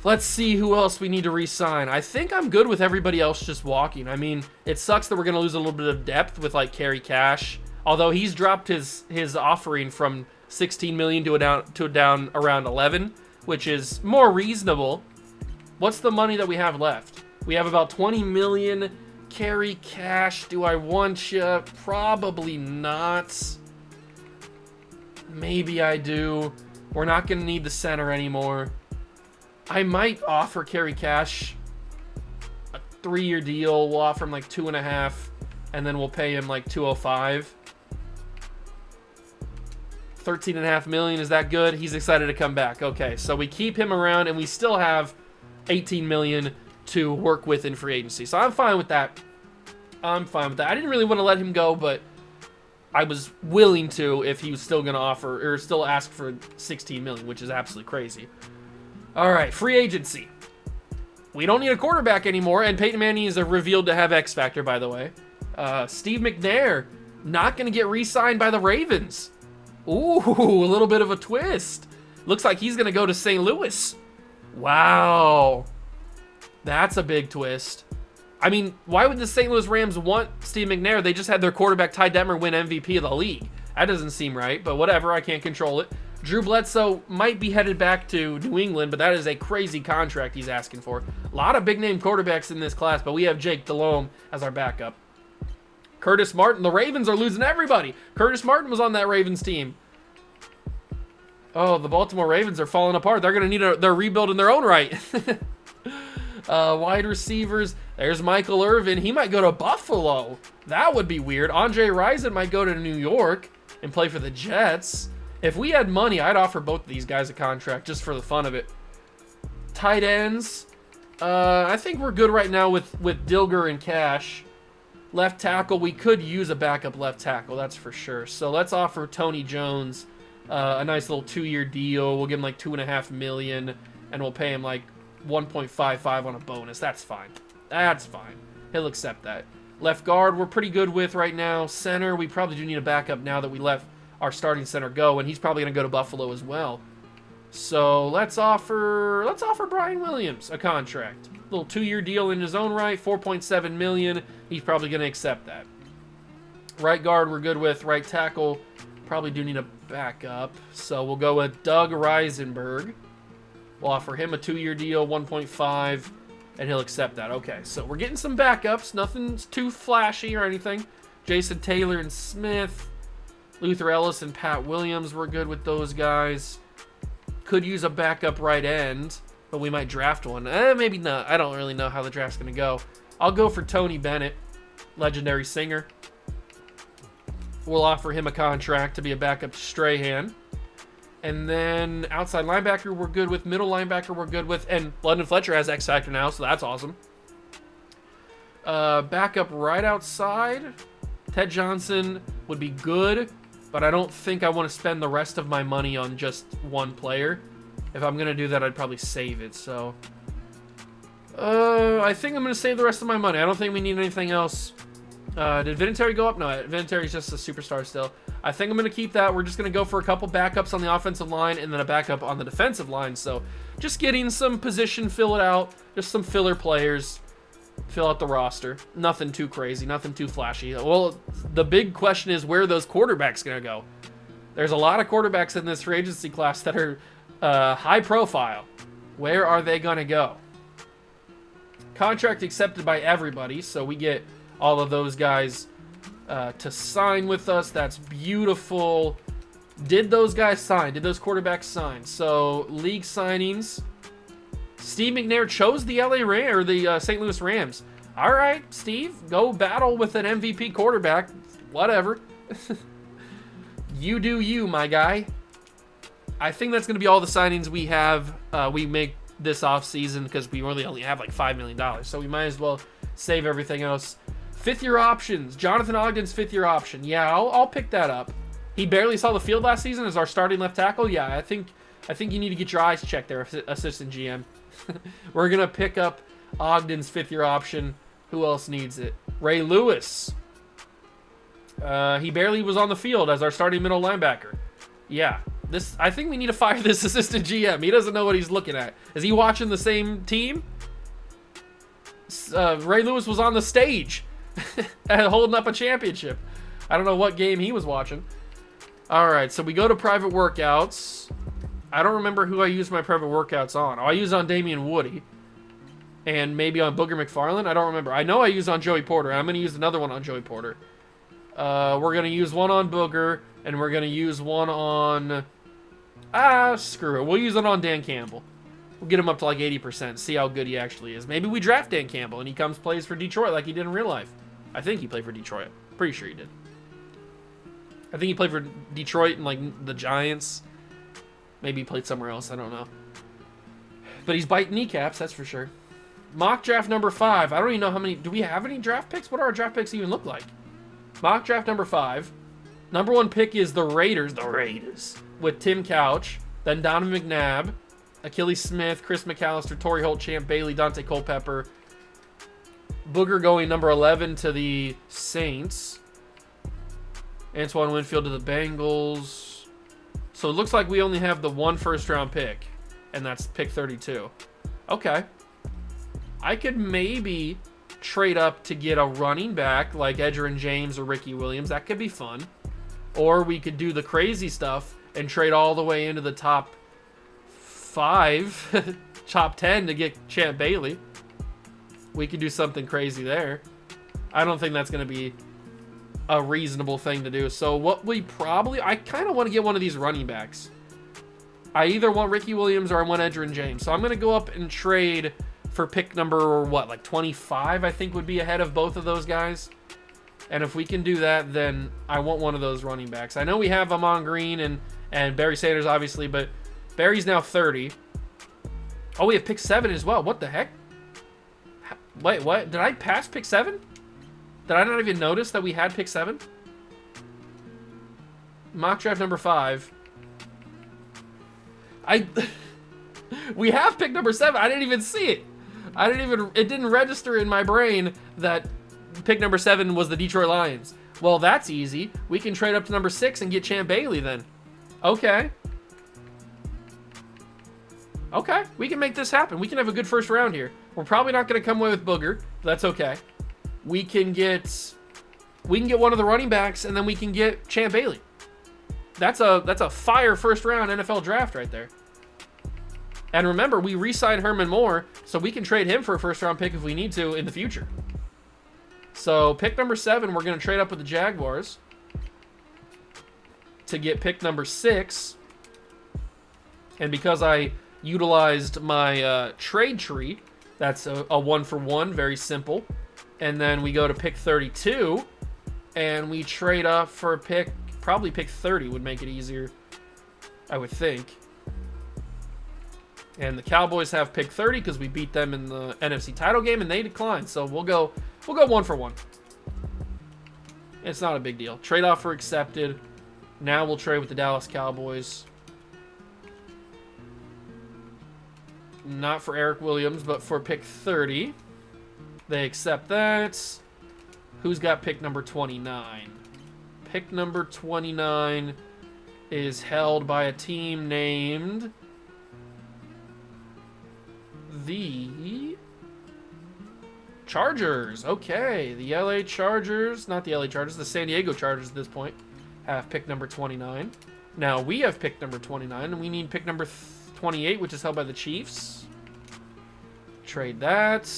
Let's see who else we need to re-sign. I think I'm good with everybody else just walking. I mean, it sucks that we're going to lose a little bit of depth with, like, Kerry Cash. Although he's dropped his offering from $16 million to down around 11, which is more reasonable. What's the money that we have left? We have about $20 million. Kerry Cash, do I want you? Probably not. Maybe I do. We're not going to need the center anymore. I might offer Kerry Cash a 3-year deal. We'll offer him like 2.5, and then we'll pay him like 205. $13.5 million, is that good? He's excited to come back. Okay, so we keep him around, and we still have $18 million to work with in free agency. So I'm fine with that. I'm fine with that. I didn't really want to let him go, but I was willing to if he was still going to offer or still ask for $16 million, which is absolutely crazy. All right, free agency. We don't need a quarterback anymore, and Peyton Manning is revealed to have X Factor, by the way. Steve McNair, not going to get re-signed by the Ravens. Ooh, a little bit of a twist. Looks like he's going to go to St. Louis. Wow. That's a big twist. I mean, why would the St. Louis Rams want Steve McNair? They just had their quarterback, Ty Detmer, win MVP of the league. That doesn't seem right, but whatever. I can't control it. Drew Bledsoe might be headed back to New England, but that is a crazy contract he's asking for. A lot of big-name quarterbacks in this class, but we have Jake Delhomme as our backup. Curtis Martin. The Ravens are losing everybody. Curtis Martin was on that Ravens team. Oh, the Baltimore Ravens are falling apart. They're going to need their rebuild in their own right. Wide receivers. There's Michael Irvin. He might go to Buffalo. That would be weird. Andre Rison might go to New York and play for the Jets. If we had money, I'd offer both of these guys a contract just for the fun of it. Tight ends. I think we're good right now with Dilger and Cash. Left tackle, we could use a backup left tackle, that's for sure. So let's offer Tony Jones a nice little 2-year deal. We'll give him like $2.5 million. and we'll pay him like 1.55 on a bonus. That's fine. That's fine. He'll accept that. Left guard, we're pretty good with right now. Center, we probably do need a backup now that we let our starting center go, and he's probably going to go to Buffalo as well. So let's offer Brian Williams a contract. Little 2-year deal in his own right, $4.7 million. He's probably going to accept that. Right guard, we're good with. Right tackle, probably do need a backup. So we'll go with Doug Reisenberg. We'll offer him a 2-year deal, 1.5, and he'll accept that. Okay, so we're getting some backups. Nothing's too flashy or anything. Jason Taylor and Smith. Luther Ellis and Pat Williams, we're good with those guys. Could use a backup right end, but we might draft one. Maybe not. I don't really know how the draft's going to go. I'll go for Tony Bennett, legendary singer. We'll offer him a contract to be a backup to Strahan. And then outside linebacker, we're good with. Middle linebacker, we're good with. And London Fletcher has X Factor now, so that's awesome. Backup right outside. Ted Johnson would be good, but I don't think I want to spend the rest of my money on just one player. If I'm going to do that, I'd probably save it. So I think I'm going to save the rest of my money. I don't think we need anything else. Did Vinatieri go up? No, Vinatieri's just a superstar still. I think I'm going to keep that. We're just going to go for a couple backups on the offensive line and then a backup on the defensive line. So just getting some position, fill it out. Just some filler players. Fill out the roster. Nothing too crazy. Nothing too flashy. Well, the big question is where are those quarterbacks going to go? There's a lot of quarterbacks in this free agency class that are high profile. Where are they going to go? Contract accepted by everybody, so we get all of those guys to sign with us. That's beautiful. Did those guys sign? Did those quarterbacks sign? So league signings. Steve McNair chose the the St. Louis Rams. All right, Steve, go battle with an MVP quarterback. Whatever. You do you, my guy. I think that's going to be all the signings we have. We make this offseason because we really only have like $5 million. So we might as well save everything else. 5th-year options. Jonathan Ogden's 5th-year option. Yeah, I'll pick that up. He barely saw the field last season as our starting left tackle. Yeah, I think you need to get your eyes checked there, assistant GM. We're going to pick up Ogden's 5th-year option. Who else needs it? Ray Lewis. He barely was on the field as our starting middle linebacker. Yeah, I think we need to fire this assistant GM. He doesn't know what he's looking at. Is he watching the same team? Ray Lewis was on the stage holding up a championship. I don't know what game he was watching. All right, so we go to private workouts. I don't remember who I used my private workouts on. Oh, I used on Damian Woody. And maybe on Booger McFarland. I don't remember. I know I used on Joey Porter. I'm going to use another one on Joey Porter. We're going to use one on Booger. And we're going to use one on... screw it. We'll use it on Dan Campbell. We'll get him up to like 80%. See how good he actually is. Maybe we draft Dan Campbell and he plays for Detroit like he did in real life. I think he played for Detroit. Pretty sure he did. I think he played for Detroit and like the Giants. Maybe he played somewhere else. I don't know. But he's biting kneecaps, that's for sure. Mock draft number 5. I don't even know how many... Do we have any draft picks? What do our draft picks even look like? Mock draft number 5. Number 1 pick is the Raiders. The Raiders. With Tim Couch. Then Donovan McNabb. Achilles Smith. Chris McAllister. Torrey Holt. Champ Bailey. Dante Culpepper. Booger going number 11 to the Saints. Antoine Winfield to the Bengals. So it looks like we only have the 1 first-round pick. And that's pick 32. Okay. I could maybe trade up to get a running back like Edgerrin James or Ricky Williams. That could be fun. Or we could do the crazy stuff and trade all the way into the top 5, top 10 to get Champ Bailey. We could do something crazy there. I don't think that's going to be a reasonable thing to do. So what we probably... I kind of want to get one of these running backs. I either want Ricky Williams or I want Edgerrin James. So I'm going to go up and trade for pick number, what, like 25, I think would be ahead of both of those guys. And if we can do that, then I want one of those running backs. I know we have Amon Green and Barry Sanders, obviously, but Barry's now 30. Oh, we have pick 7 as well. What the heck? Wait, what? Did I pass pick 7? Did I not even notice that we had pick 7? Mock draft number 5. We have pick number 7. I didn't even see it. It didn't register in my brain that pick number 7 was the Detroit Lions. Well, that's easy. We can trade up to number 6 and get Champ Bailey then. Okay. Okay, we can make this happen. We can have a good first round here. We're probably not going to come away with Booger. But that's okay. We can get one of the running backs, and then we can get Champ Bailey. That's a fire first round NFL draft right there. And remember, we re-signed Herman Moore, so we can trade him for a first round pick if we need to in the future. So pick number 7, we're going to trade up with the Jaguars to get pick number 6. And because I utilized my trade tree, that's a 1-for-1, very simple. And then we go to pick 32, and we trade up for probably pick 30 would make it easier, I would think. And the Cowboys have pick 30 because we beat them in the NFC title game, and they declined. So we'll go 1-for-1. It's not a big deal. Trade offer accepted. Now we'll trade with the Dallas Cowboys. Not for Eric Williams, but for pick 30. They accept that. Who's got pick number 29? Pick number 29 is held by a team named the Chargers. Okay, the LA Chargers, not the LA Chargers, the San Diego Chargers at this point have pick number 29. Now we have pick number 29, and we need pick number 28, which is held by the Chiefs. Trade that.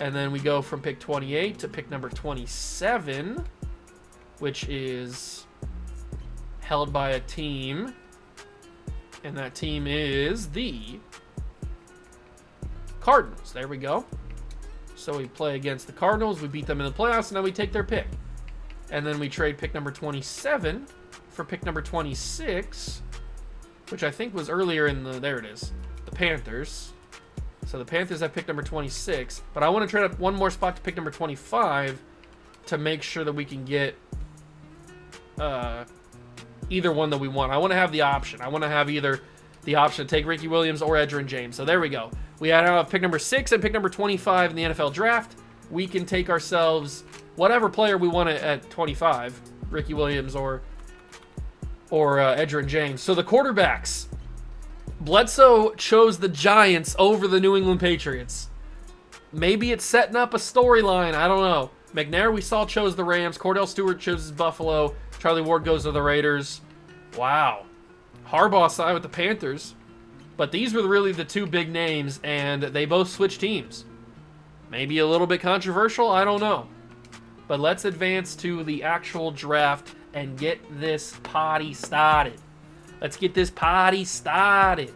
And then we go from pick 28 to pick number 27, which is held by a team. And that team is the Cardinals. There we go. So we play against the Cardinals. We beat them in the playoffs, and now we take their pick. And then we trade pick number 27 for pick number 26, which I think was earlier in the, there it is, the Panthers. So the Panthers have pick number 26, but I want to trade up one more spot to pick number 25 to make sure that we can get either one that we want. I want to have the option. I want to have either the option to take Ricky Williams or Edgerrin James. So there we go. We now have pick number 6 and pick number 25 in the NFL draft. We can take ourselves whatever player we want at 25, Ricky Williams or Edgerrin James. So the quarterbacks. Bledsoe chose the Giants over the New England Patriots. Maybe it's setting up a storyline. I don't know. McNair, we saw, chose the Rams. Cordell Stewart chooses Buffalo. Charlie Ward goes to the Raiders. Wow. Harbaugh side with the Panthers. But these were really the two big names, and they both switched teams. Maybe a little bit controversial. I don't know. But let's advance to the actual draft and get this party started. Let's get this party started.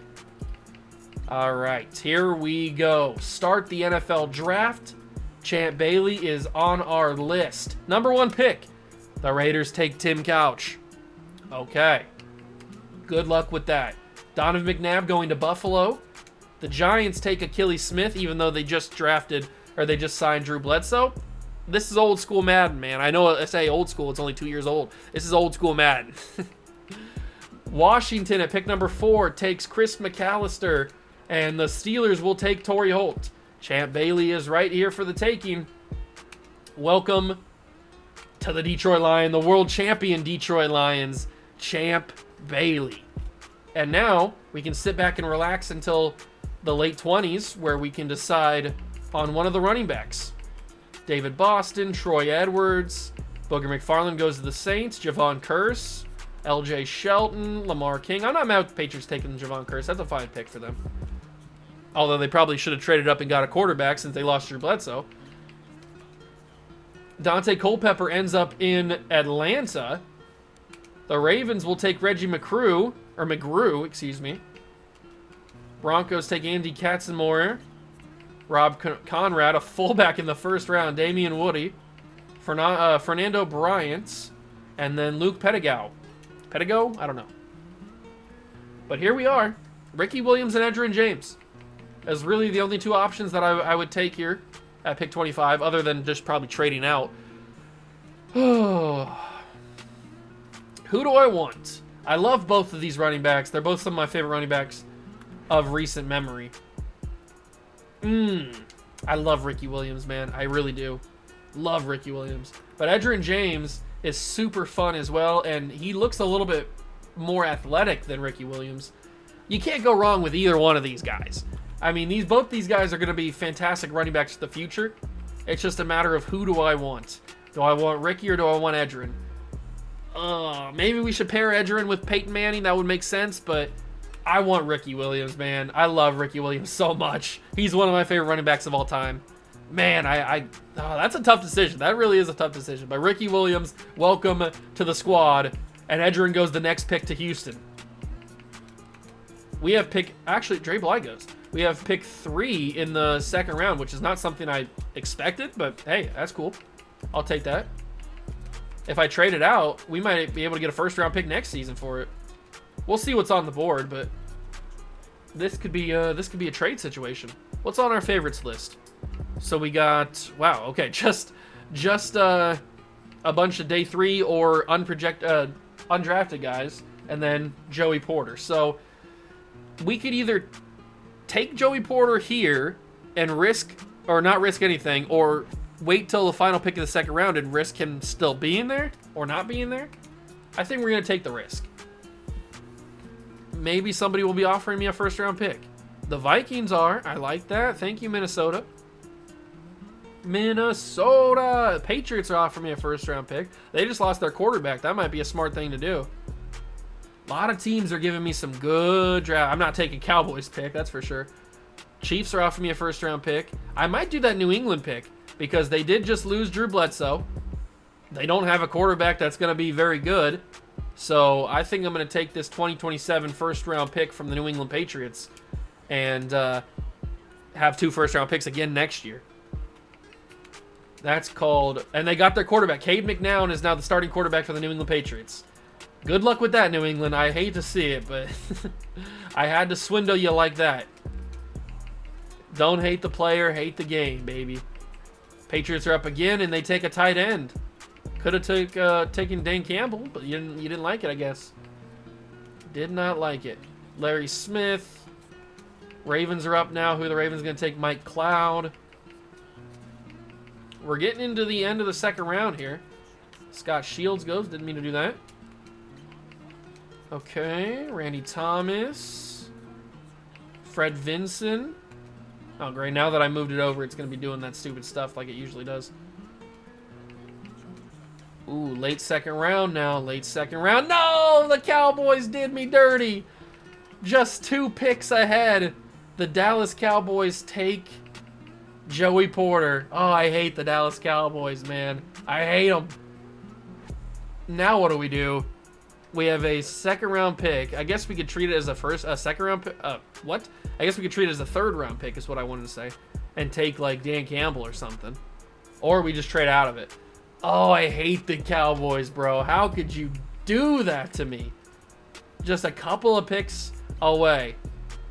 All right, here we go. Start the NFL draft. Champ Bailey is on our list. Number 1 pick. The Raiders take Tim Couch. Okay. Good luck with that. Donovan McNabb going to Buffalo. The Giants take Achilles Smith, even though they just signed Drew Bledsoe. This is old school Madden, man. I know I say old school, it's only 2 years old. This is old school Madden. Washington at pick number 4 takes Chris McAllister, and the Steelers will take Torrey Holt. Champ Bailey is right here for the taking. Welcome to the Detroit Lions, the world champion Detroit Lions, Champ Bailey. And now we can sit back and relax until the late 20s, where we can decide on one of the running backs. David Boston, Troy Edwards, Booger McFarland goes to the Saints, Javon Curse, LJ Shelton, Lamar King. I'm not mad with the Patriots taking Javon Curse. That's a fine pick for them. Although they probably should have traded up and got a quarterback since they lost Drew Bledsoe. Dante Culpepper ends up in Atlanta. The Ravens will take Reggie McGrew. Broncos take Andy Katzenmoyer. Rob Conrad, a fullback in the first round. Damian Woody. Fernando Bryant. And then Luke Pettigrew. Pettigrew? I don't know. But here we are. Ricky Williams and Edgerrin James. As really the only two options that I would take here at pick 25, other than just probably trading out. Who do I want? I love both of these running backs. They're both some of my favorite running backs. of recent memory. I love Ricky Williams, man. I really do. Love Ricky Williams. But Edgerrin James is super fun as well, and he looks a little bit more athletic than Ricky Williams. You can't go wrong with either one of these guys. I mean, both these guys are going to be fantastic running backs for the future. It's just a matter of who do I want. Do I want Ricky or do I want Edgerrin? Maybe we should pair Edgerrin with Peyton Manning. That would make sense, but I want Ricky Williams, man. I love Ricky Williams so much. He's one of my favorite running backs of all time. Man, that's a tough decision. That really is a tough decision. But Ricky Williams, welcome to the squad. And Edgerrin goes the next pick to Houston. We have actually, Dre Bly goes. We have pick 3 in the second round, which is not something I expected, but hey, that's cool. I'll take that. If I trade it out, we might be able to get a first-round pick next season for it. We'll see what's on the board, but this could be a trade situation. What's on our favorites list? So we got, wow, okay, just a bunch of day 3 or undrafted guys, and then Joey Porter. So we could either take Joey Porter here and not risk anything, or wait till the final pick of the second round and risk him still being there or not being there. I think we're going to take the risk. Maybe somebody will be offering me a first round pick. The Vikings are. I like that. Thank you, Minnesota. Minnesota. Patriots are offering me a first round pick. They just lost their quarterback. That might be a smart thing to do. A lot of teams are giving me some good draft. I'm not taking Cowboys pick, that's for sure. Chiefs are offering me a first round pick. I might do that New England pick because they did just lose Drew Bledsoe. They don't have a quarterback that's going to be very good. So I think I'm going to take this 2027 first round pick from the New England Patriots and have 2 first round picks again next year. That's called, and they got their quarterback. Cade McNown is now the starting quarterback for the New England Patriots. Good luck with that, New England. I hate to see it, but I had to swindle you like that. Don't hate the player, hate the game, baby. Patriots are up again, and they take a tight end. Could have taken Dan Campbell, but you didn't like it, I guess. Did not like it. Larry Smith. Ravens are up now. Who are the Ravens going to take? Mike Cloud. We're getting into the end of the second round here. Scott Shields goes. Didn't mean to do that. Okay, Randy Thomas, Fred Vinson. Oh, great. Now that I moved it over, it's going to be doing that stupid stuff like it usually does. Ooh, late second round now. Late second round. No, the Cowboys did me dirty. Just 2 picks ahead. The Dallas Cowboys take Joey Porter. Oh, I hate the Dallas Cowboys, man. I hate them. Now what do we do? We have a second round pick. I guess we could treat it as a second round pick. What? I guess we could treat it as a third round pick is what I wanted to say. And take like Dan Campbell or something. Or we just trade out of it. Oh, I hate the Cowboys, bro. How could you do that to me? Just a couple of picks away.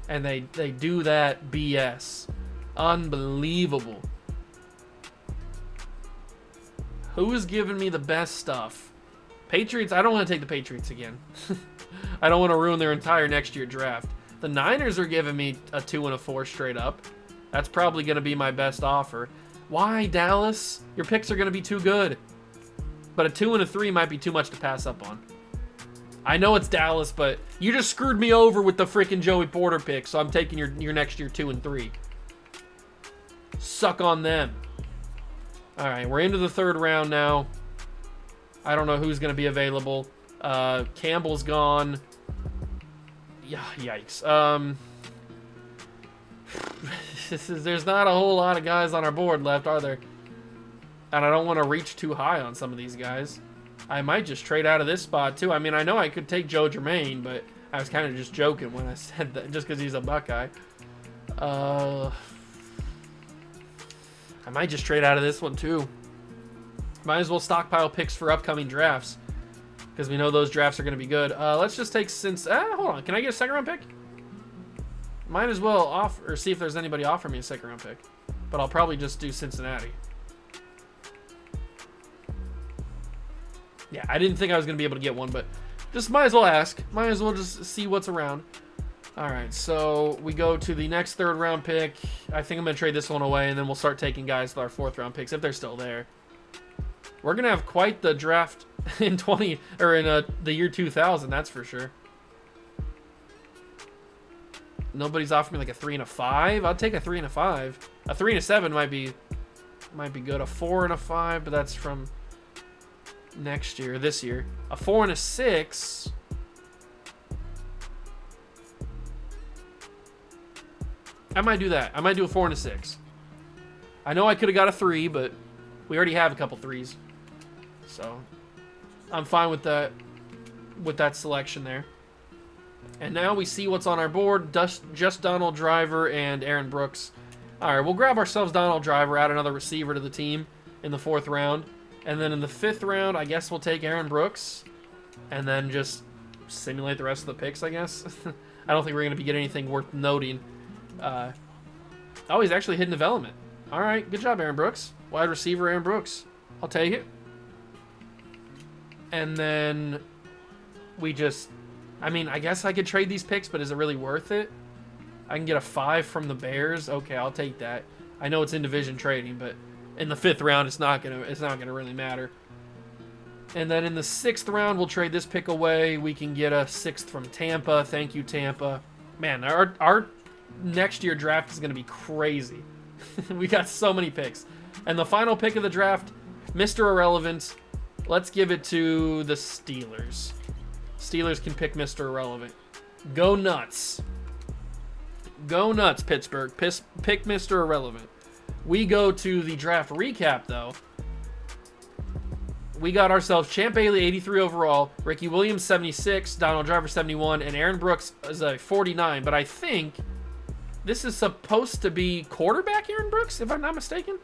And they do that BS. Unbelievable. Who is giving me the best stuff? Patriots, I don't want to take the Patriots again. I don't want to ruin their entire next year draft. The Niners are giving me a 2 and a 4 straight up. That's probably going to be my best offer. Why, Dallas? Your picks are going to be too good. But a 2 and a 3 might be too much to pass up on. I know it's Dallas, but you just screwed me over with the freaking Joey Porter pick, so I'm taking your next year 2 and 3. Suck on them. All right, we're into the third round now. I don't know who's going to be available. Campbell's gone. Yeah, yikes. There's not a whole lot of guys on our board left, are there? And I don't want to reach too high on some of these guys. I might just trade out of this spot, too. I mean, I know I could take Joe Germain, but I was kind of just joking when I said that, just because he's a Buckeye. I might just trade out of this one, too. Might as well stockpile picks for upcoming drafts, because we know those drafts are going to be good. Let's just take hold on. Can I get a second round pick? Might as well see if there's anybody offer me a second round pick. But I'll probably just do Cincinnati. Yeah, I didn't think I was going to be able to get one, but just might as well ask. Might as well just see what's around. All right, so we go to the next third round pick. I think I'm going to trade this one away, and then we'll start taking guys with our fourth round picks if they're still there. We're going to have quite the draft in the year 2000, that's for sure. Nobody's offered me like a 3 and a 5. I'll take a 3 and a 5. A 3 and a 7 might be good. A 4 and a 5, but that's from next year, this year. A 4 and a 6. I might do that. I might do a 4 and a 6. I know I could have got a 3, but we already have a couple 3s. So I'm fine with that selection there. And now we see what's on our board. Just Donald Driver and Aaron Brooks. All right, we'll grab ourselves Donald Driver, add another receiver to the team in the 4th round. And then in the 5th round, I guess we'll take Aaron Brooks. And then just simulate the rest of the picks, I guess. I don't think we're going to be getting anything worth noting. Oh, he's actually hidden development. All right, good job, Aaron Brooks. Wide receiver, Aaron Brooks. I'll take it. And then we just... I mean, I guess I could trade these picks, but is it really worth it? I can get a 5 from the Bears. Okay, I'll take that. I know it's in division trading, but in the 5th round, it's not gonna really matter. And then in the 6th round, we'll trade this pick away. We can get a 6th from Tampa. Thank you, Tampa. Man, our next year draft is gonna be crazy. We got so many picks. And the final pick of the draft, Mr. Irrelevant. Let's give it to the Steelers. Steelers can pick Mr. Irrelevant. Go nuts. Go nuts, Pittsburgh. Pick Mr. Irrelevant. We go to the draft recap, though. We got ourselves Champ Bailey, 83 overall, Ricky Williams, 76, Donald Driver, 71, and Aaron Brooks is a 49. But I think this is supposed to be quarterback Aaron Brooks, if I'm not mistaken.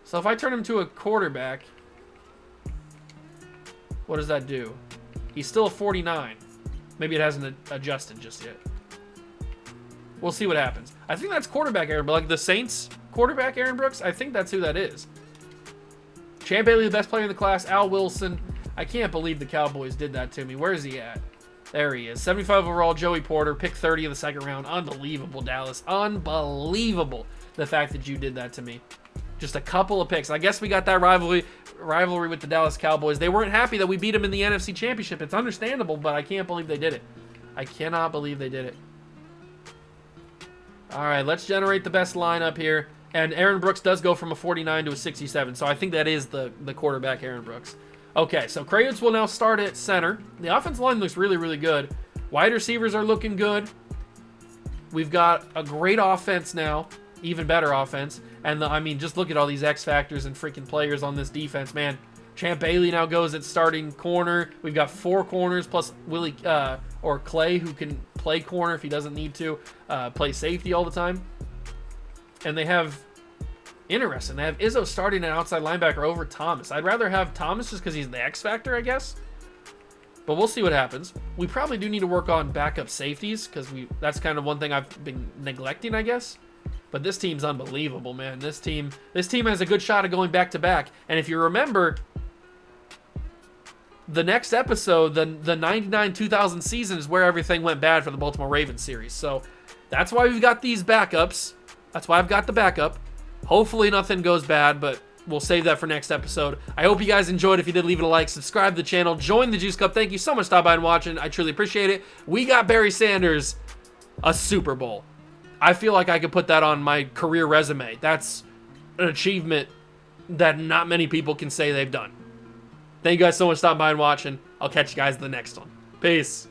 So if I turn him to a quarterback, what does that do? He's still a 49. Maybe it hasn't adjusted just yet. We'll see what happens. I think that's quarterback Aaron, but like the Saints quarterback Aaron Brooks, I think that's who that is. Champ Bailey, the best player in the class. Al Wilson. I can't believe the Cowboys did that to me. Where is he at? There he is. 75 overall, Joey Porter. Pick 30 of the 2nd round. Unbelievable, Dallas. Unbelievable the fact that you did that to me. Just a couple of picks. I guess we got that rivalry with the Dallas Cowboys. They weren't happy that we beat them in the NFC Championship. It's understandable, but I can't believe they did it. I cannot believe they did it. All right, let's generate the best lineup here. And Aaron Brooks does go from a 49 to a 67, so I think that is the quarterback Aaron Brooks. Okay, so Krayutz will now start at center. The offensive line looks really, really good. Wide receivers are looking good. We've got a great offense now, even better offense. And I mean, just look at all these X factors and freaking players on this defense, man. Champ Bailey now goes at starting corner. We've got 4 corners plus Clay, who can play corner if he doesn't need to, play safety all the time. And they have, interesting, they have Izzo starting an outside linebacker over Thomas. I'd rather have Thomas just because he's the X factor, I guess. But we'll see what happens. We probably do need to work on backup safeties because that's kind of one thing I've been neglecting, I guess. But this team's unbelievable, man. This team has a good shot of going back-to-back. And if you remember, the next episode, the 99-2000 season is where everything went bad for the Baltimore Ravens series. So that's why we've got these backups. That's why I've got the backup. Hopefully nothing goes bad, but we'll save that for next episode. I hope you guys enjoyed. If you did, leave it a like, subscribe to the channel, join the Juice Cup. Thank you so much for stopping by and watching. I truly appreciate it. We got Barry Sanders a Super Bowl. I feel like I could put that on my career resume. That's an achievement that not many people can say they've done. Thank you guys so much for stopping by and watching. I'll catch you guys in the next one. Peace.